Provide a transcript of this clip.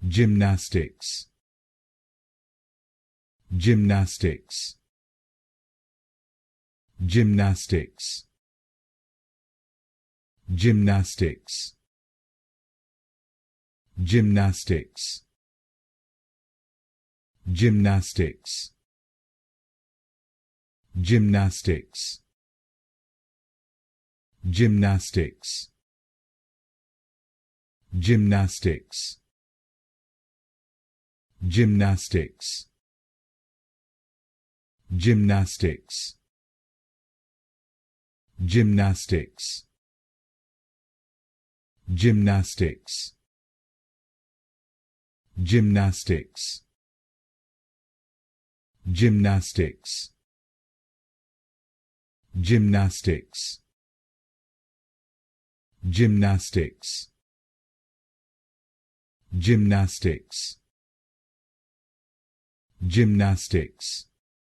Gymnastics. Gymnastics. Gymnastics. Gymnastics. Gymnastics. Gymnastics. Gymnastics. Gymnastics. Gymnastics. Gymnastics. Gymnastics. Gymnastics. Gymnastics. Gymnastics. Gymnastics. Gymnastics. Gymnastics. Gymnastics. Gymnastics.